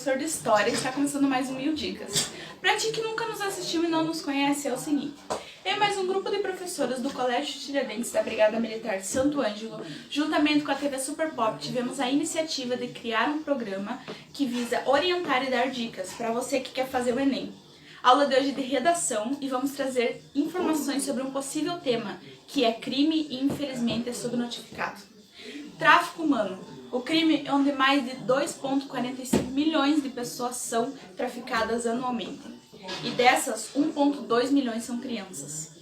professor de História, e está começando mais um 1000 Dicas. Para ti que nunca nos assistiu e não nos conhece, é o seguinte. Eu e mais um grupo de professoras do Colégio Tiradentes da Brigada Militar de Santo Ângelo, juntamente com a TV Super Pop, tivemos a iniciativa de criar um programa que visa orientar e dar dicas para você que quer fazer o Enem. A aula de hoje é de redação e vamos trazer informações sobre um possível tema, que é crime e infelizmente é subnotificado. Tráfico humano. O crime é onde mais de 2,45 milhões de pessoas são traficadas anualmente. E dessas, 1,2 milhões são crianças.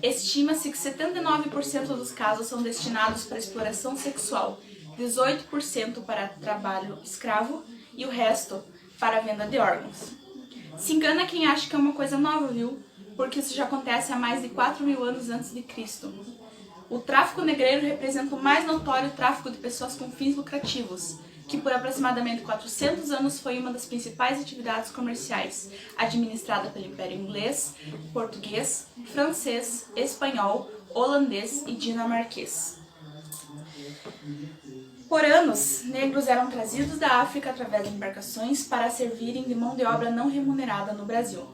Estima-se que 79% dos casos são destinados para exploração sexual, 18% para trabalho escravo e o resto para a venda de órgãos. Se engana quem acha que é uma coisa nova, viu? Porque isso já acontece há mais de 4.000 anos antes de Cristo. O tráfico negreiro representa o mais notório tráfico de pessoas com fins lucrativos, que por aproximadamente 400 anos foi uma das principais atividades comerciais, administrada pelo Império Inglês, Português, Francês, Espanhol, Holandês e Dinamarquês. Por anos, negros eram trazidos da África através de embarcações para servirem de mão de obra não remunerada no Brasil.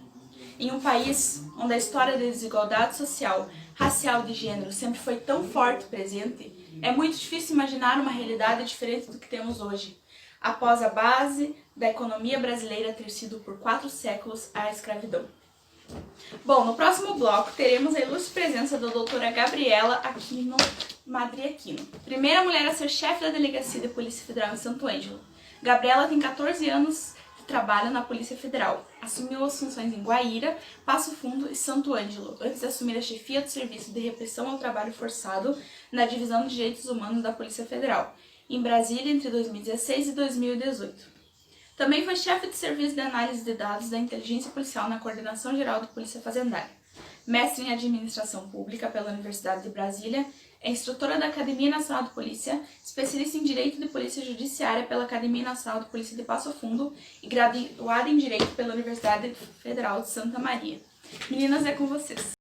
Em um país onde a história da desigualdade social, racial e de gênero sempre foi tão forte e presente, é muito difícil imaginar uma realidade diferente do que temos hoje, após a base da economia brasileira ter sido por 4 séculos a escravidão. Bom, no próximo bloco teremos a ilustre presença da doutora Gabriela Aquino Madri Aquino, primeira mulher a ser chefe da Delegacia de Polícia Federal em Santo Ângelo. Gabriela tem 14 anos de trabalho na Polícia Federal. Assumiu as funções em Guaíra, Passo Fundo e Santo Ângelo, antes de assumir a chefia do Serviço de Repressão ao Trabalho Forçado na Divisão de Direitos Humanos da Polícia Federal, em Brasília entre 2016 e 2018. Também foi chefe de Serviço de Análise de Dados da Inteligência Policial na Coordenação Geral de Polícia Fazendária. Mestre em Administração Pública pela Universidade de Brasília, é instrutora da Academia Nacional de Polícia, especialista em Direito de Polícia Judiciária pela Academia Nacional de Polícia de Passo Fundo e graduada em Direito pela Universidade Federal de Santa Maria. Meninas, é com vocês.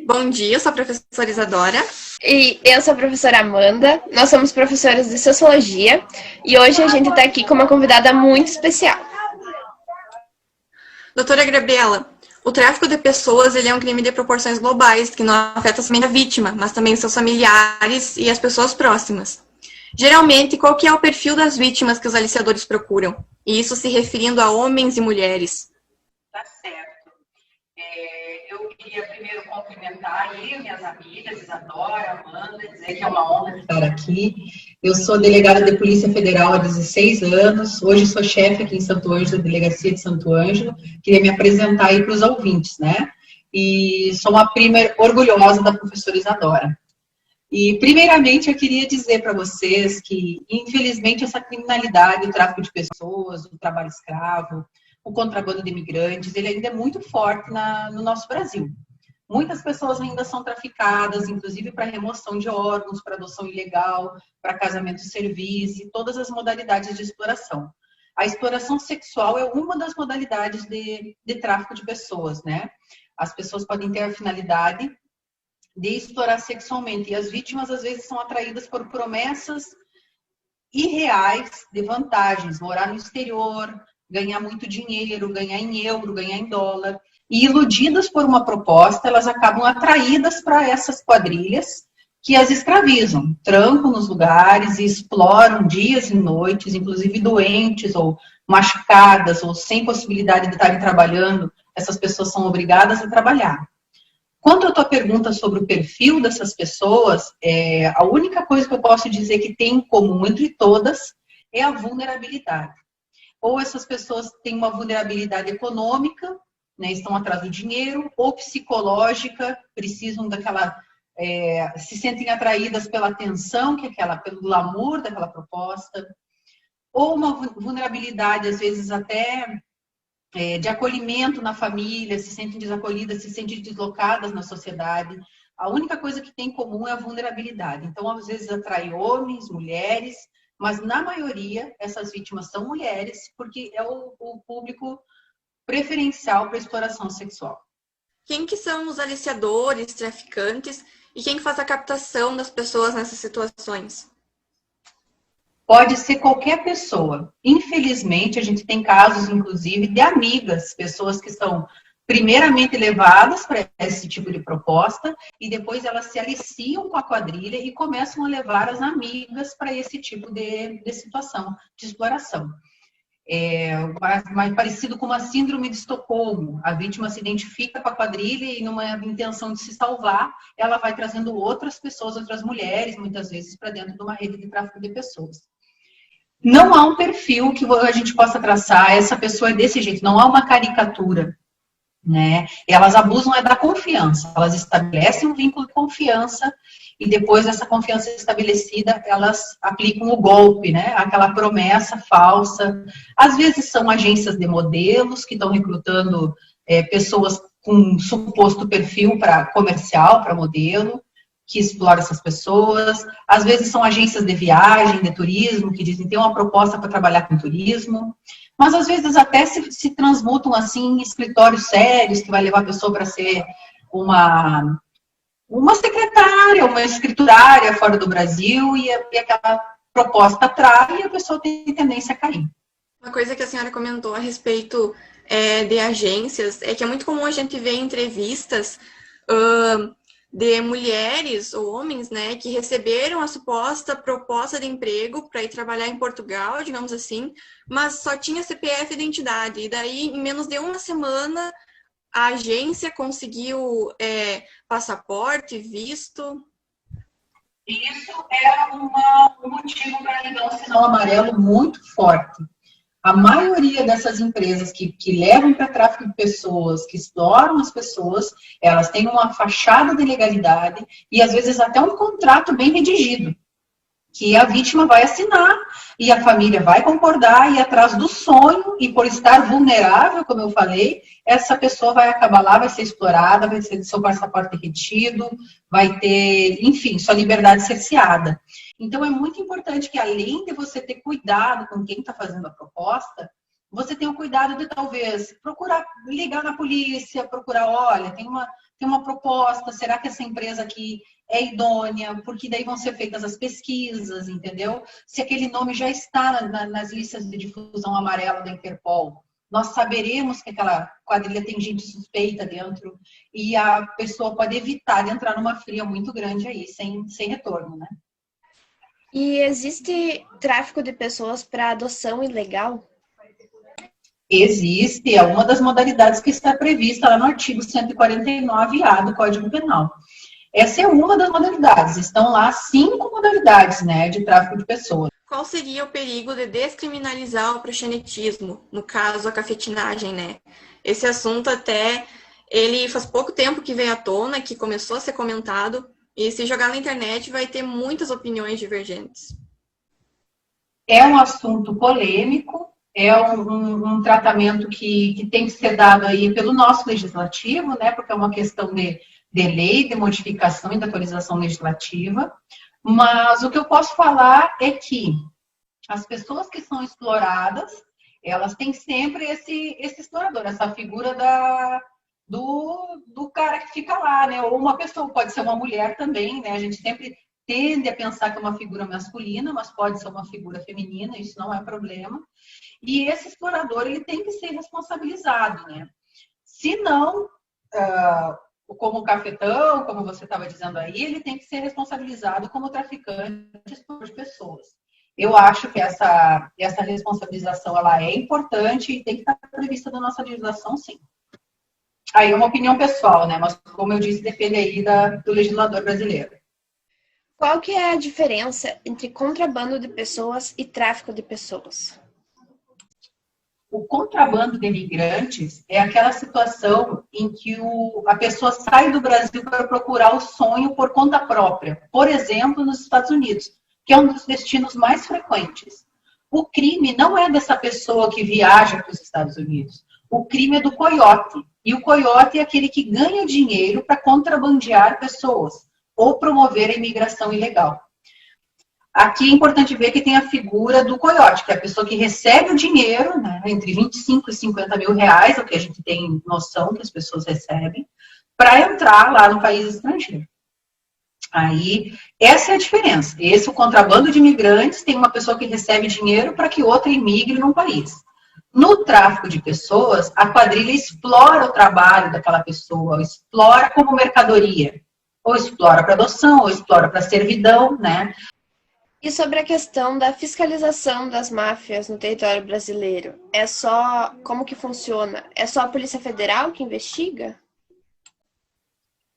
Bom dia, eu sou a professora Isadora. E eu sou a professora Amanda, nós somos professoras de Sociologia e hoje a gente está aqui com uma convidada muito especial. Doutora Gabriela, o tráfico de pessoas ele é um crime de proporções globais que não afeta somente a vítima, mas também seus familiares e as pessoas próximas. Geralmente, qual que é o perfil das vítimas que os aliciadores procuram? E isso se referindo a homens e mulheres. Tá certo. Eu queria primeiro cumprimentar aí minhas amigas, Isadora, Amanda, dizer que é uma honra estar aqui. Eu sou delegada de Polícia Federal há 16 anos, hoje sou chefe aqui em Santo Ângelo, da Delegacia de Santo Ângelo. Queria me apresentar aí para os ouvintes, né? E sou uma prima orgulhosa da professora Isadora. E, primeiramente, eu queria dizer para vocês que, infelizmente, essa criminalidade, o tráfico de pessoas, o trabalho escravo, o contrabando de imigrantes, ele ainda é muito forte no nosso Brasil. Muitas pessoas ainda são traficadas, inclusive para remoção de órgãos, para adoção ilegal, para casamento serviço e todas as modalidades de exploração. A exploração sexual é uma das modalidades de tráfico de pessoas, né? As pessoas podem ter a finalidade de explorar sexualmente e as vítimas, às vezes, são atraídas por promessas irreais de vantagens, morar no exterior, ganhar muito dinheiro, ganhar em euro, ganhar em dólar. E iludidas por uma proposta, elas acabam atraídas para essas quadrilhas que as escravizam, trancam nos lugares e exploram dias e noites, inclusive doentes ou machucadas ou sem possibilidade de estarem trabalhando, essas pessoas são obrigadas a trabalhar. Quanto à tua pergunta sobre o perfil dessas pessoas, a única coisa que eu posso dizer que tem em comum entre todas é a vulnerabilidade. Ou essas pessoas têm uma vulnerabilidade econômica, né, estão atrás do dinheiro, ou psicológica, precisam daquela, se sentem atraídas pela atenção, pelo glamour daquela proposta, ou uma vulnerabilidade, às vezes até de acolhimento na família, se sentem desacolhidas, se sentem deslocadas na sociedade. A única coisa que tem em comum é a vulnerabilidade. Então, às vezes atrai homens, mulheres, mas na maioria essas vítimas são mulheres, porque é o público preferencial para exploração sexual. Quem que são os aliciadores, traficantes e quem que faz a captação das pessoas nessas situações? Pode ser qualquer pessoa. Infelizmente, a gente tem casos, inclusive, de amigas, pessoas que são primeiramente levadas para esse tipo de proposta e depois elas se aliciam com a quadrilha e começam a levar as amigas para esse tipo de situação, de exploração. Mais parecido com uma síndrome de Estocolmo. A vítima se identifica com a quadrilha e, numa intenção de se salvar, ela vai trazendo outras pessoas, outras mulheres, muitas vezes, para dentro de uma rede de tráfico de pessoas. Não há um perfil que a gente possa traçar, essa pessoa é desse jeito, não há uma caricatura, né? Elas abusam da confiança, elas estabelecem um vínculo de confiança e depois dessa confiança estabelecida, elas aplicam o golpe, né? Aquela promessa falsa. Às vezes são agências de modelos que estão recrutando pessoas com um suposto perfil para comercial, para modelo, que explora essas pessoas. Às vezes são agências de viagem, de turismo, que dizem que tem uma proposta para trabalhar com turismo. Mas às vezes até se transmutam assim em escritórios sérios, que vai levar a pessoa para ser uma secretária, uma escriturária fora do Brasil, e aquela proposta atrai e a pessoa tem tendência a cair. Uma coisa que a senhora comentou a respeito de agências é que é muito comum a gente ver entrevistas de mulheres ou homens, né, que receberam a suposta proposta de emprego para ir trabalhar em Portugal, digamos assim, mas só tinha CPF e identidade. E daí, em menos de uma semana, a agência conseguiu passaporte, visto. Isso é um motivo para ligar um sinal amarelo muito forte. A maioria dessas empresas que levam para tráfico de pessoas, que exploram as pessoas, elas têm uma fachada de legalidade e, às vezes, até um contrato bem redigido, que a vítima vai assinar e a família vai concordar e atrás do sonho, e por estar vulnerável, como eu falei, essa pessoa vai acabar lá, vai ser explorada, vai ter seu passaporte retido, vai ter, enfim, sua liberdade cerceada. Então, é muito importante que, além de você ter cuidado com quem está fazendo a proposta, você tenha o cuidado de, talvez, procurar ligar na polícia, procurar, olha, tem uma proposta, será que essa empresa aqui é idônea? Porque daí vão ser feitas as pesquisas, entendeu? Se aquele nome já está nas listas de difusão amarela da Interpol, nós saberemos que aquela quadrilha tem gente suspeita dentro e a pessoa pode evitar de entrar numa fria muito grande aí, sem retorno, né? E existe tráfico de pessoas para adoção ilegal? Existe, é uma das modalidades que está prevista lá no artigo 149-A do Código Penal. Essa é uma das modalidades, estão lá 5 modalidades, né, de tráfico de pessoas. Qual seria o perigo de descriminalizar o proxenetismo, no caso a cafetinagem, né? Esse assunto até, ele faz pouco tempo que veio à tona, que começou a ser comentado, e se jogar na internet vai ter muitas opiniões divergentes. É um assunto polêmico, é um tratamento que tem que ser dado aí pelo nosso legislativo, né, porque é uma questão de lei, de modificação e de atualização legislativa, mas o que eu posso falar é que as pessoas que são exploradas, elas têm sempre esse explorador, essa figura do cara que fica lá, né? Ou uma pessoa, pode ser uma mulher também, né? A gente sempre tende a pensar que é uma figura masculina, mas pode ser uma figura feminina, isso não é problema. E esse explorador, ele tem que ser responsabilizado, né? Se não, como o cafetão, como você estava dizendo aí, ele tem que ser responsabilizado como traficante de pessoas. Eu acho que essa responsabilização, ela é importante e tem que estar prevista na nossa legislação, sim. Aí é uma opinião pessoal, né? Mas, como eu disse, depende aí do legislador brasileiro. Qual que é a diferença entre contrabando de pessoas e tráfico de pessoas? O contrabando de imigrantes é aquela situação em que a pessoa sai do Brasil para procurar o sonho por conta própria. Por exemplo, nos Estados Unidos, que é um dos destinos mais frequentes. O crime não é dessa pessoa que viaja para os Estados Unidos. O crime é do coiote. E o coiote é aquele que ganha dinheiro para contrabandear pessoas ou promover a imigração ilegal. Aqui é importante ver que tem a figura do coiote, que é a pessoa que recebe o dinheiro, né, entre 25 e 50 mil reais, é o que a gente tem noção que as pessoas recebem, para entrar lá no país estrangeiro. Aí, essa é a diferença. Esse, o contrabando de imigrantes, tem uma pessoa que recebe dinheiro para que outra imigre num país. No tráfico de pessoas, a quadrilha explora o trabalho daquela pessoa, explora como mercadoria. Ou explora para adoção, ou explora para servidão, né? E sobre a questão da fiscalização das máfias no território brasileiro, como que funciona? É só a Polícia Federal que investiga?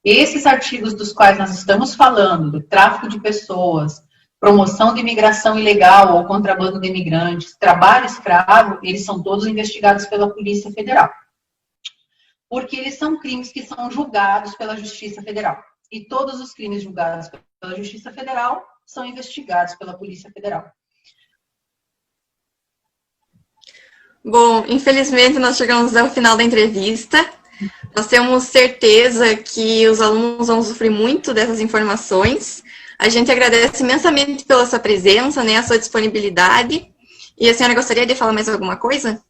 Esses artigos dos quais nós estamos falando, do tráfico de pessoas, promoção de imigração ilegal ou contrabando de imigrantes, trabalho escravo, eles são todos investigados pela Polícia Federal. Porque eles são crimes que são julgados pela Justiça Federal. E todos os crimes julgados pela Justiça Federal são investigados pela Polícia Federal. Bom, infelizmente nós chegamos ao final da entrevista. Nós temos certeza que os alunos vão sofrer muito dessas informações. A gente agradece imensamente pela sua presença, né, a sua disponibilidade. E a senhora gostaria de falar mais alguma coisa?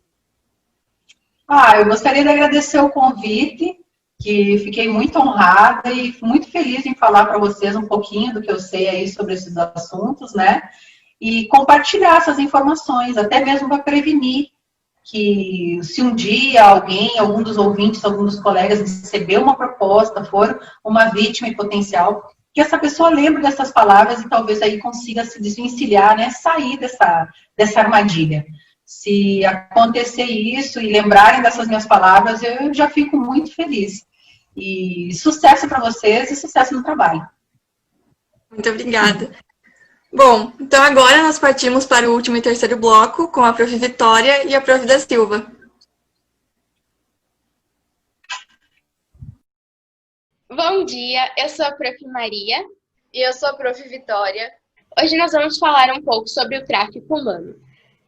Eu gostaria de agradecer o convite, que fiquei muito honrada e muito feliz em falar para vocês um pouquinho do que eu sei aí sobre esses assuntos, né? E compartilhar essas informações, até mesmo para prevenir que se um dia algum dos ouvintes, algum dos colegas receber uma proposta, for uma vítima em potencial, que essa pessoa lembre dessas palavras e talvez aí consiga se desvencilhar, né, sair dessa armadilha. Se acontecer isso e lembrarem dessas minhas palavras, eu já fico muito feliz. E sucesso para vocês e sucesso no trabalho. Muito obrigada. Bom, então agora nós partimos para o último e terceiro bloco com a Prof. Vitória e a Prof. da Silva. Bom dia, eu sou a Prof. Maria. E eu sou a Prof. Vitória. Hoje nós vamos falar um pouco sobre o tráfico humano.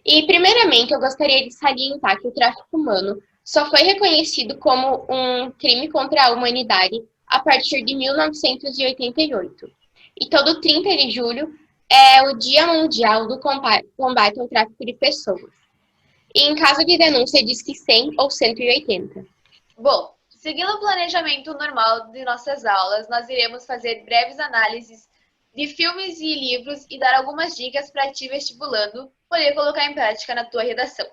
E, primeiramente, eu gostaria de salientar que o tráfico humano só foi reconhecido como um crime contra a humanidade a partir de 1988. E todo 30 de julho é o Dia Mundial do Combate ao Tráfico de Pessoas. E em caso de denúncia diz que 100 ou 180. Bom, seguindo o planejamento normal de nossas aulas, nós iremos fazer breves análises de filmes e livros e dar algumas dicas para ti vestibulando poder colocar em prática na tua redação.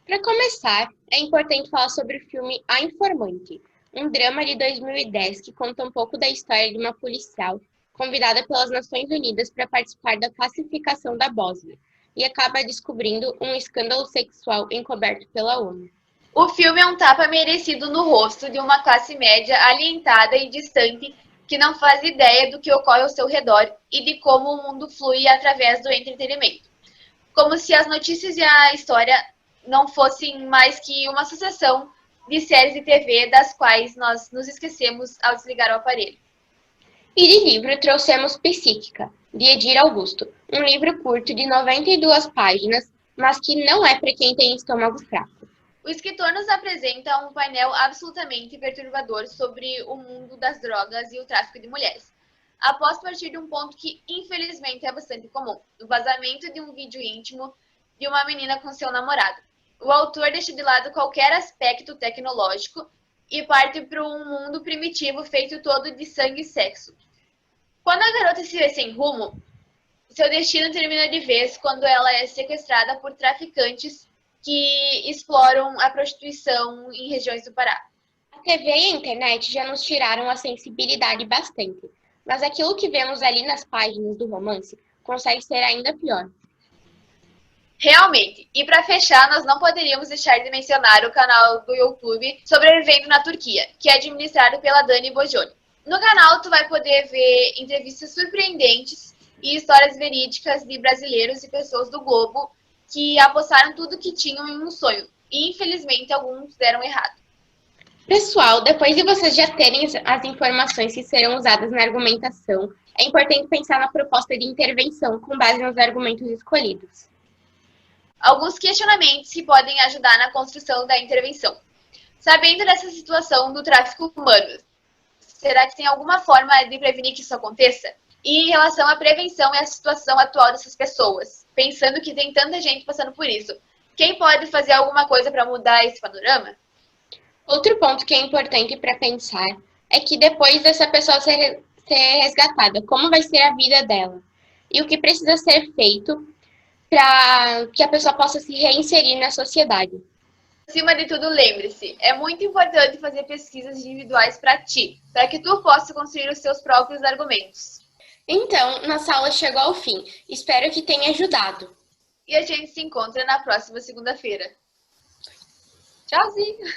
Para começar, é importante falar sobre o filme A Informante, um drama de 2010 que conta um pouco da história de uma policial convidada pelas Nações Unidas para participar da pacificação da Bósnia e acaba descobrindo um escândalo sexual encoberto pela ONU. O filme é um tapa merecido no rosto de uma classe média alientada e distante que não faz ideia do que ocorre ao seu redor e de como o mundo flui através do entretenimento. Como se as notícias e a história não fossem mais que uma sucessão de séries de TV das quais nós nos esquecemos ao desligar o aparelho. E de livro trouxemos Psíquica, de Edir Augusto, um livro curto de 92 páginas, mas que não é para quem tem estômago fraco. O escritor nos apresenta um painel absolutamente perturbador sobre o mundo das drogas e o tráfico de mulheres, após partir de um ponto que, infelizmente, é bastante comum, o vazamento de um vídeo íntimo de uma menina com seu namorado. O autor deixa de lado qualquer aspecto tecnológico e parte para um mundo primitivo feito todo de sangue e sexo. Quando a garota se vê sem rumo, seu destino termina de vez quando ela é sequestrada por traficantes que exploram a prostituição em regiões do Pará. A TV e a internet já nos tiraram a sensibilidade bastante, mas aquilo que vemos ali nas páginas do romance consegue ser ainda pior. Realmente. E para fechar, nós não poderíamos deixar de mencionar o canal do YouTube Sobrevivendo na Turquia, que é administrado pela Dani Bojoni. No canal, tu vai poder ver entrevistas surpreendentes e histórias verídicas de brasileiros e pessoas do globo que apostaram tudo que tinham em um sonho. E, infelizmente, alguns deram errado. Pessoal, depois de vocês já terem as informações que serão usadas na argumentação, é importante pensar na proposta de intervenção com base nos argumentos escolhidos. Alguns questionamentos que podem ajudar na construção da intervenção. Sabendo dessa situação do tráfico humano, será que tem alguma forma de prevenir que isso aconteça? E em relação à prevenção e à situação atual dessas pessoas, pensando que tem tanta gente passando por isso, quem pode fazer alguma coisa para mudar esse panorama? Outro ponto que é importante para pensar é que depois dessa pessoa ser ser resgatada, como vai ser a vida dela e o que precisa ser feito para que a pessoa possa se reinserir na sociedade. Acima de tudo, lembre-se, é muito importante fazer pesquisas individuais para ti, para que tu possa construir os seus próprios argumentos. Então, nossa aula chegou ao fim. Espero que tenha ajudado. E a gente se encontra na próxima segunda-feira. Tchauzinho!